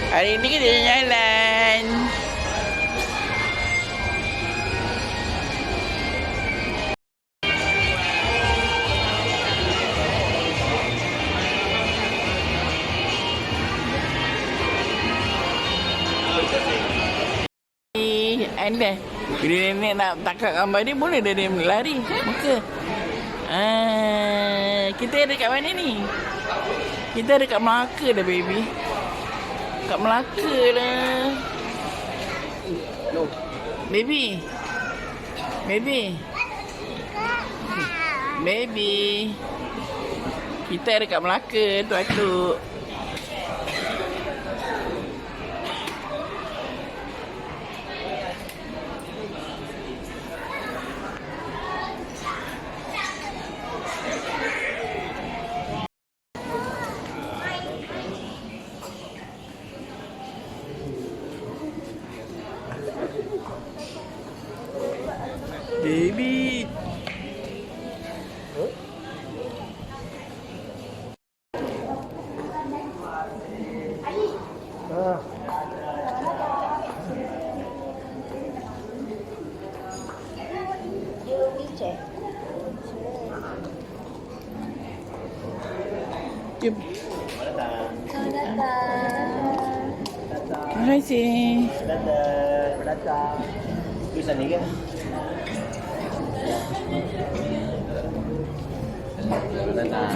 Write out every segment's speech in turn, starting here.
Hari ni kita jalan. Anda bila nenek nak tangkap gambar ni, boleh dah dia lari muka. Kita ada kat mana ni? Kita ada kat Melaka dah, baby. Kat Melaka dah. Baby. Baby. Baby. Kita ada kat Melaka tu atuk. Baby. Jom. Selamat datang. Terima kasih. Selamat datang. Bisa ni ke? Selamat datang.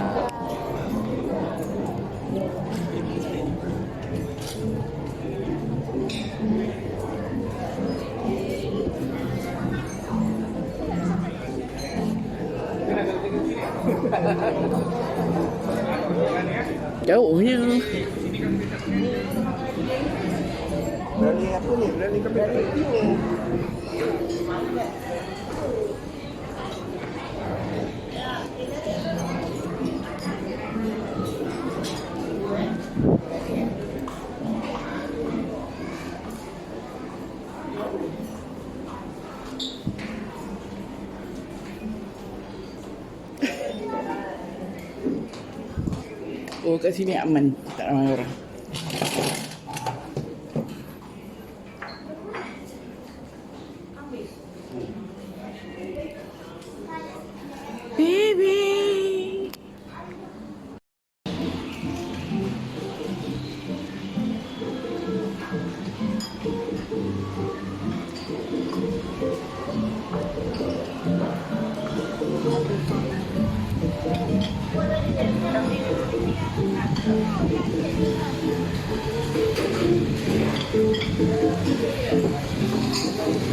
Jauhnya. Berani apa ni? Berani ni. Oh, kat sini aman. Tak ramai orang. Baby.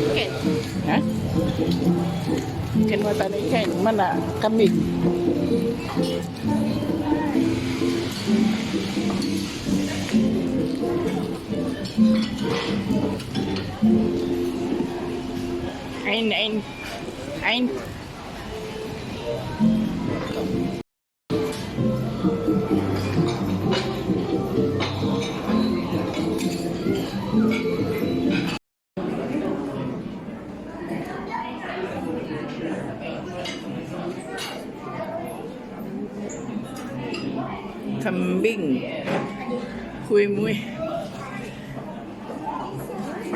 Ikan? Ha? Ikan mata ada ikan. Mana? Kambing. Ain. Kambing. Kuih-muih.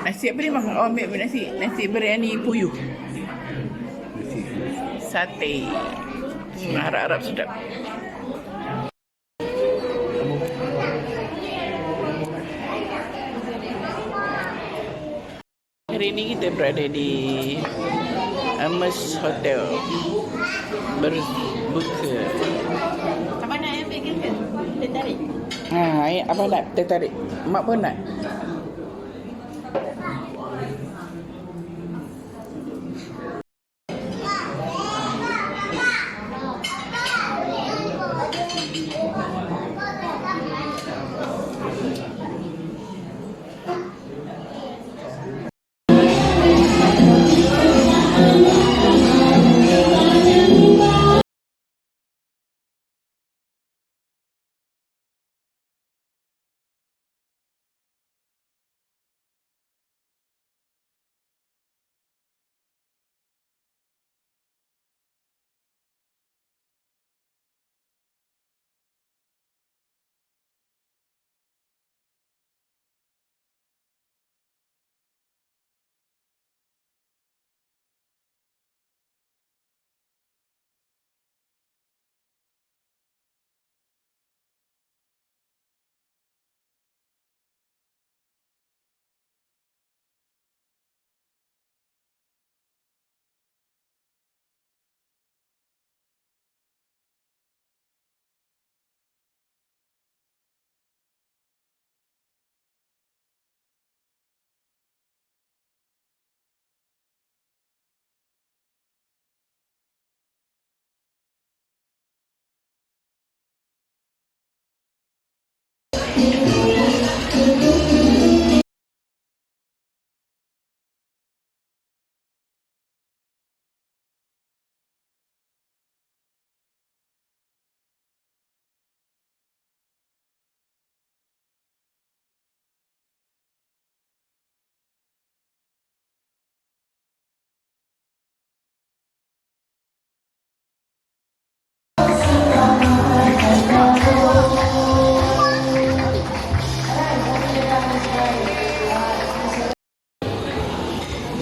Nasi apa ni bang? Oh, ambil nasi. Nasi biryani puyuh. Sate. Harap-harap sedap. Hari ini kita berada di Ames Hotel. Berbuka. Apa nak ambil ke? Dia tarik. Apa nak? Dia tarik. Mak pun nak.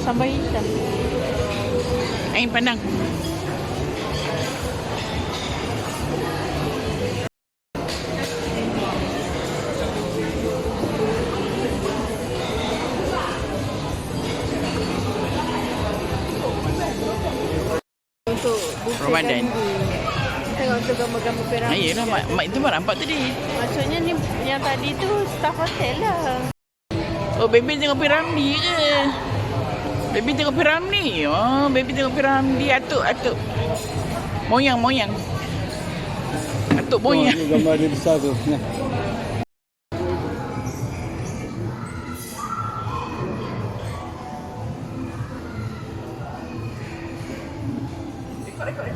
Sambal hitam. Air pandang. Untuk buka Ramadan. Tengok tu gambar-gambar piramid. Yelah, mak itu mak nampak tadi. Maksudnya ni yang tadi tu staff hotel lah. Oh, baby tengok piramidi ke? Baby tengok piramidi. Oh, baby tengok piramidi. Atuk. Moyang. Atuk moyang. Oh, gambar dia besar tu. Nah. Rekod.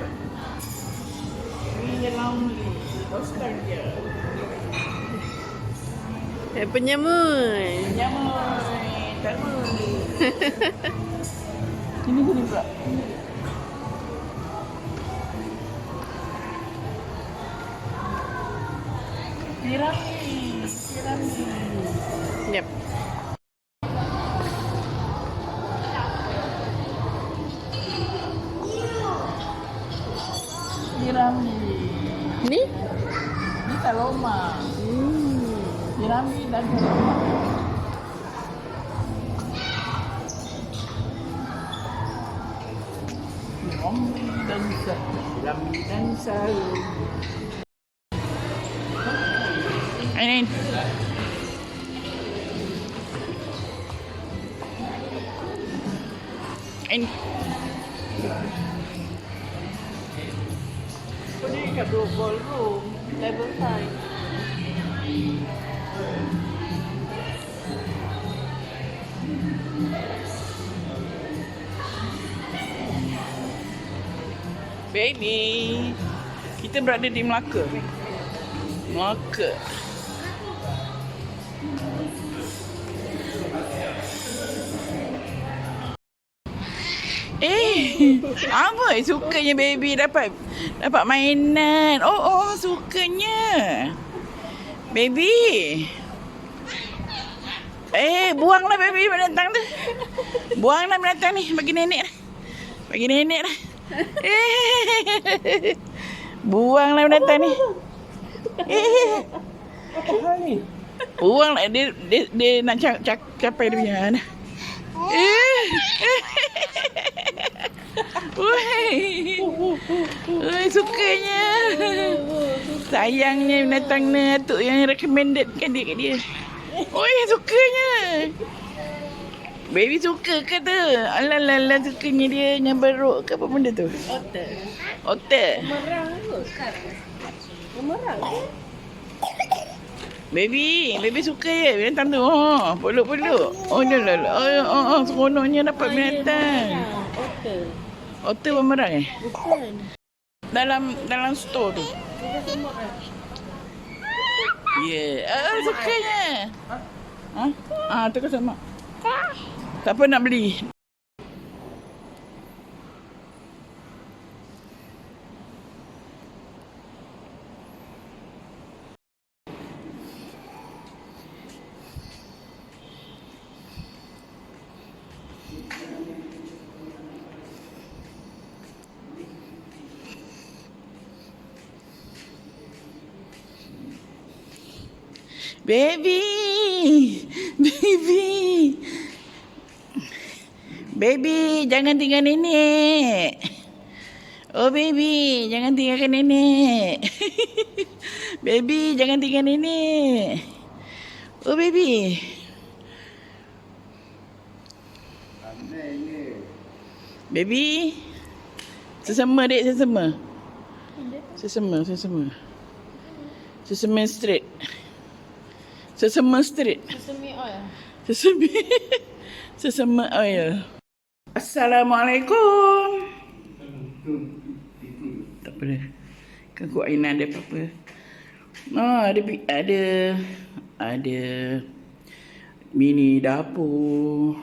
Ini lonely. Poster dia. Penyamun. Nyaman. Tamun. Sini pula. Piramid. Yep. Piramid. Ni? Ni Taloma. Piramid dan Taloma. Piramid dan sarung. Ain. Kau ni kat ballroom. Level 5. Baby, kita berada di Melaka. Apa sukanya baby dapat mainan. Oh, sukanya. Baby. Buanglah baby binatang tu. Buanglah binatang ni bagi nenek dah. Buanglah binatang ni. Buanglah dia nak capai dia punya dah. Sukanya. Sayangnya binatang ni atuk yang recommended kan dia kat dia. Sukanya. Baby suka ke tu? Alah sukanya dia nyabaruk ke apa benda tu? Otter. Merang kot kan? Merang ke? Baby suka je binatang tu. Peluk. Seronoknya dapat binatang. Otter pemerang Bukan. Dalam store tu. Sukanya. Tu kan sama. Siapa nak beli? Baby, jangan tinggal nenek. Oh baby, jangan tinggalkan nenek. Baby, jangan tinggal nenek. Oh baby. Baby. Sesama dek, sesama. Sesama straight. Sesama street. Sesame oil. Sesama. Sesama oil. Assalamualaikum. Tak apa dah. Kan Kak Aina ada apa-apa. Ada mini dapur.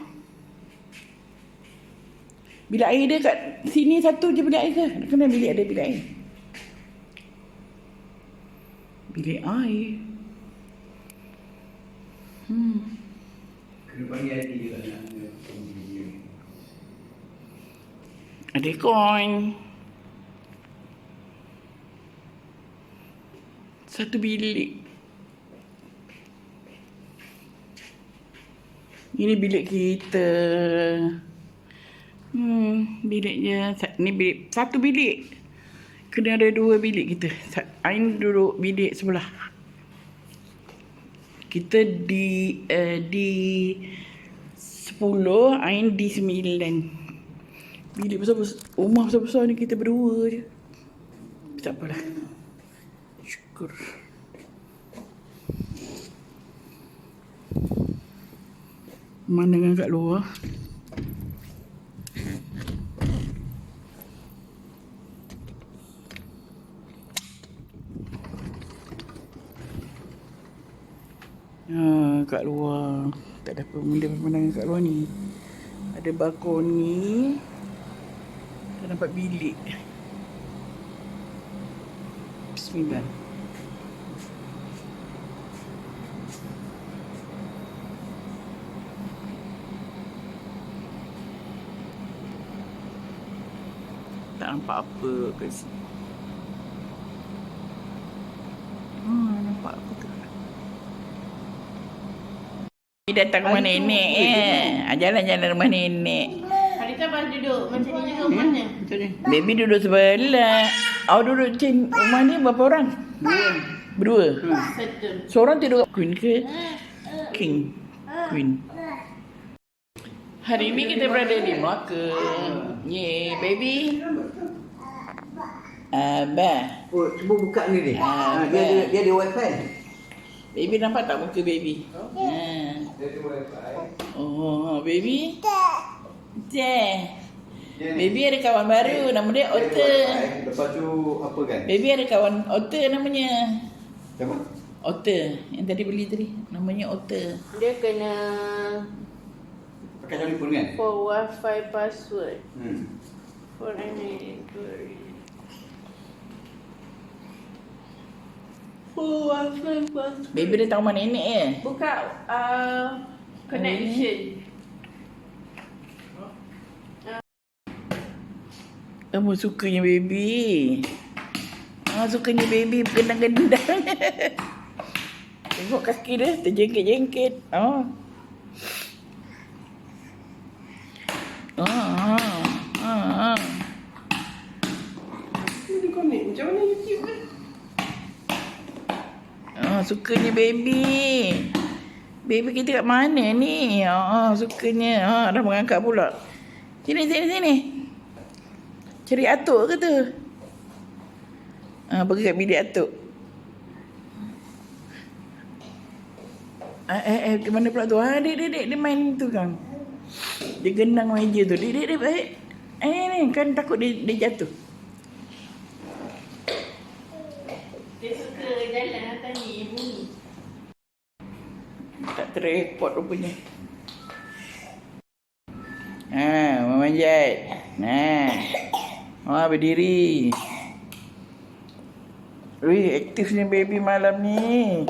Bilik air dia kat sini satu je bilik air ke? Kena bilik ada bilik air. Bilik air. Kena panggil hati juga nak. Ada koin. Satu bilik. Ini bilik kita. Biliknya. Ni bilik. Satu bilik. Kena ada dua bilik kita. Ain duduk bilik sebelah. Kita di 10, Ain di 9. Bilik besar-besar. Rumah besar-besar ni kita berdua je. Tak apalah. Syukur. Pemandangan kat luar. Kat luar. Tak ada apa benda pemandangan kat luar ni. Ada balkoni. Kita nampak bilik. Bismillah. Tak nampak apa kat sini. Nampak apa tu? Ni datang rumah nenek jalan-jalan rumah nenek. Hari kan pas duduk macam ni juga rumahnya. Baby duduk sebelah. Duduk rumah ni berapa orang? Berdua. Settle. Seorang tidur Queen ke? King. Queen. Hari ni kita berada di Melaka. Ye, baby. Abah. Oh, cuba buka ni ni. Dia ada wifi. Baby nampak tak muka baby? Dia ada wifi. Oh, baby. Baby ada kawan baru, nama dia Otter. Lepas tu apa kan? Baby ada kawan Otter namanya. Siapa? Otter, yang tadi beli tadi. Namanya Otter. Dia kena Pakai telefon kan? for wifi password. For any wifi password. Baby dia tahu mana nenek Buka connection. Kamu sukanya baby. Sukanya baby gendang-gendang. Tengok kaki dia terjengket-jengket. Dia connect macam mana YouTube ni? Sukanya baby. Baby kita kat mana ni? Sukanya. Dah mengangkat pula. Sini. Cari atuk ke tu? Pergi kat bilik atuk. Ke mana pula tu? Dek, dia main tu kan. Dia gendang meja tu. Dek, baik. Ni kan takut dia jatuh. Dia suka jalan atas ni, bunyi. Tak terrepot rupanya. Memanjat. Berdiri. Aktifnya baby malam ni.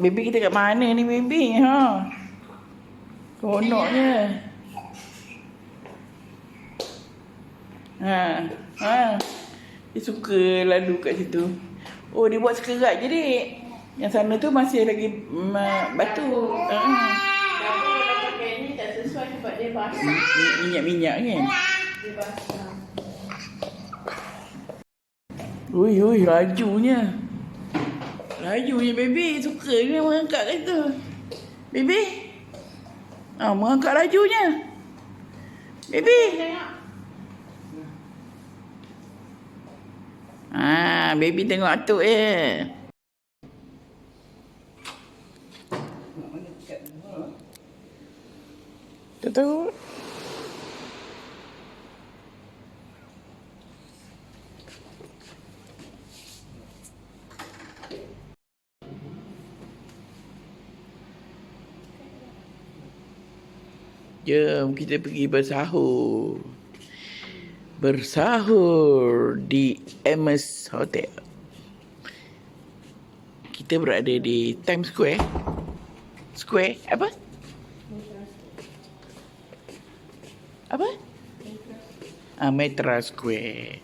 Baby kita kat mana ni baby? Konoknya. Dia suka lalu kat situ. Dia buat sekerat je dek. Yang sana tu masih lagi batu. Dapur orang pakai ni tak sesuai sebab dia basah. Minyak-minyak kan? Dia basah. Lajunya. Lajunya baby. Suka dia mengangkat kat situ. Baby. Mengangkat lajunya. Baby. Baby tengok atuk je. Tak tahu. Jom kita pergi bersahur. Bersahur di Amos Hotel. Kita berada di Times Square. Square apa? Apa? Metra Square.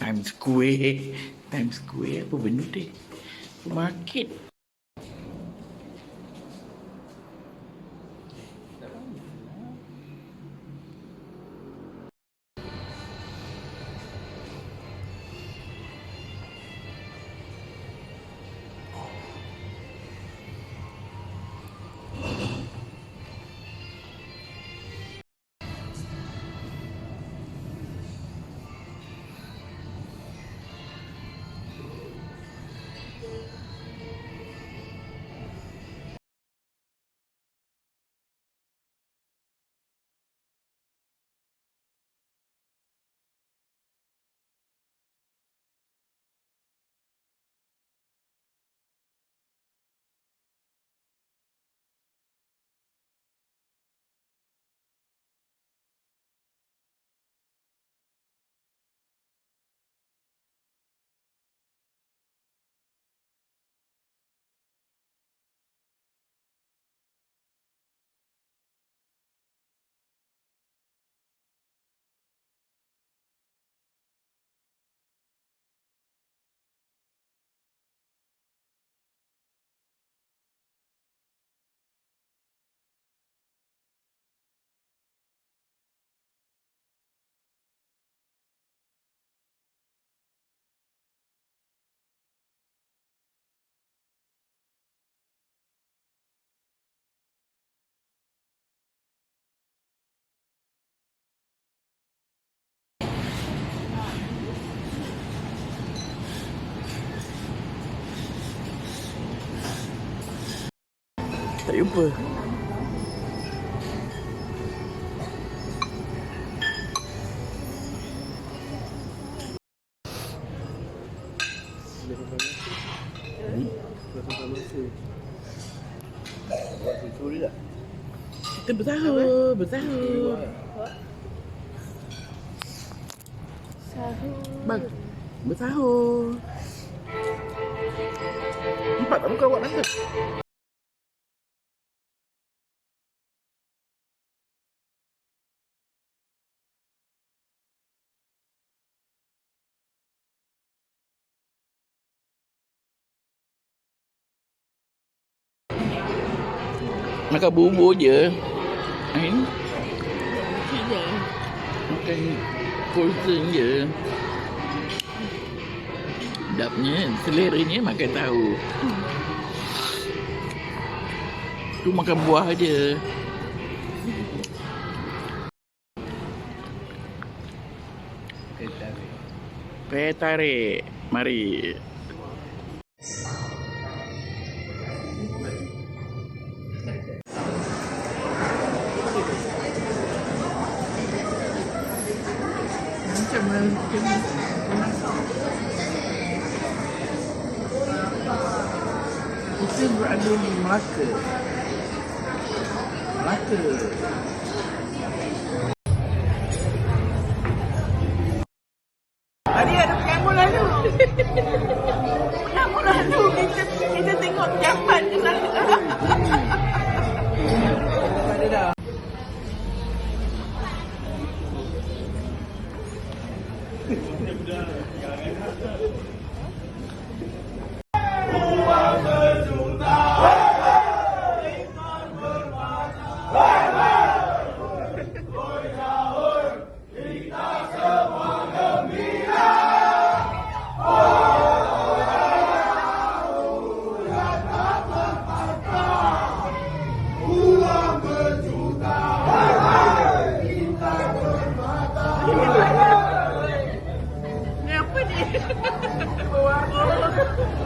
Times Square. Times Square apa benda ni? Market. Tak jumpa. Kita bersahur, bersahur. Sahur. Bang, bersahur. Nampak tak muka awak nanti? Makan bubur je. Ain. Makan kursen je. Sedapnya, seleranya makan tahu. Tu makan buah je. Teh tarik. Mari. Kita berada di Melaka. Melaka. Tadi ada pengambil lalu. Pengambil lalu. Kita tengok jaman ke sana. Ada dah.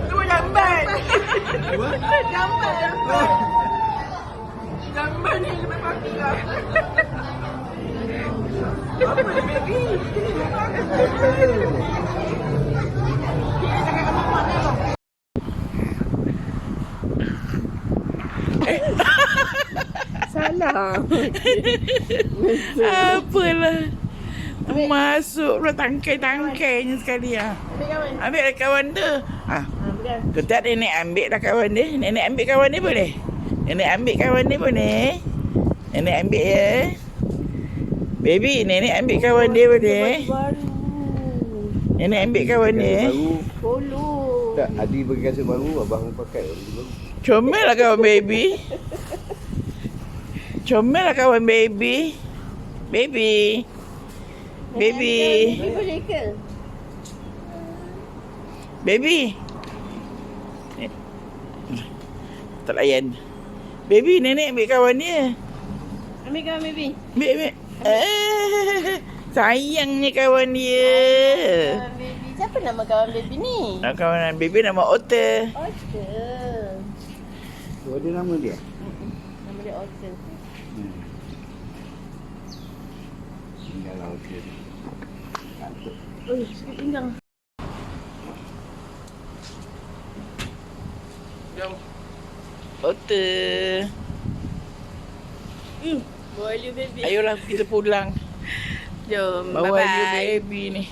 Dua lambat. Lambat. Salah. Apalah. Masuk pula tangkai-tangkainya sekali ah. Ambil kawan. Ambil lah kawan tu. Ha. Ambil. Ketat nenek ambil dah kawan dia. Nenek ambil kawan dia boleh? Nenek ambil kawan dia boleh? Nenek ambil ya. Baby, nenek ambil kawan dia boleh? Baru. Nenek ambil kawan dia. Baru. Polo. Tak, Adi bagi kasut baru, abang pakai baru. Comel lah kawan baby. Comel lah kawan baby. Baby. Baby. Baby boleh ke? Baby. Tak layan. Baby, nenek ambil kawan dia. Ambil kawan baby. Ambil. Sayangnya kawan dia. Kawan baby. Siapa nama kawan baby ni? Kawan baby nama Otter. Otter. Oh, ada nama dia? Nama dia Otter. Tinggal laut dia. Kantuk. Oh, sikit pinggang. Jom. Otter. Boleh baby. Ayolah kita pulang. Jom. Bawa Bye-bye. you baby ni.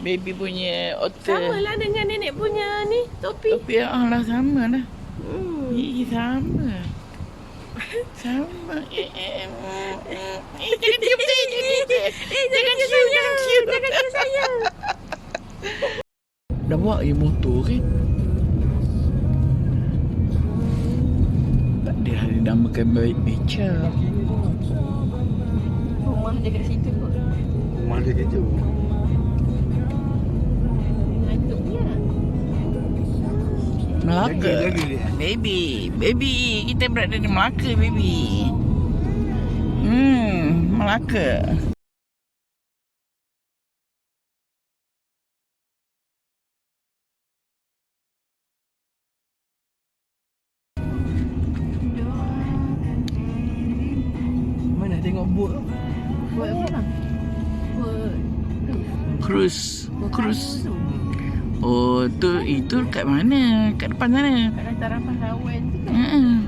Baby punya Otter. Sama lah dengan nenek punya ni. Topi. Tapi lah sama lah. Hmm. Sama. Sama. Jangan cium saya. Jangan cium. Jangan cium saya. Dah bawa je motor kan? Tak ada hari namakan baik Beca. Rumah dia kat situ kot. Rumah dia gitu. Ngantuk dia. Melaka. Jaga dia. Baby, kita berada di Melaka, baby. Melaka. Mana tengok bot? Buat apa lah? Buat. Cruise. Oh, tu itu kat mana? Kat depan sana. Kat tarapan lawan tu kan. Hmm.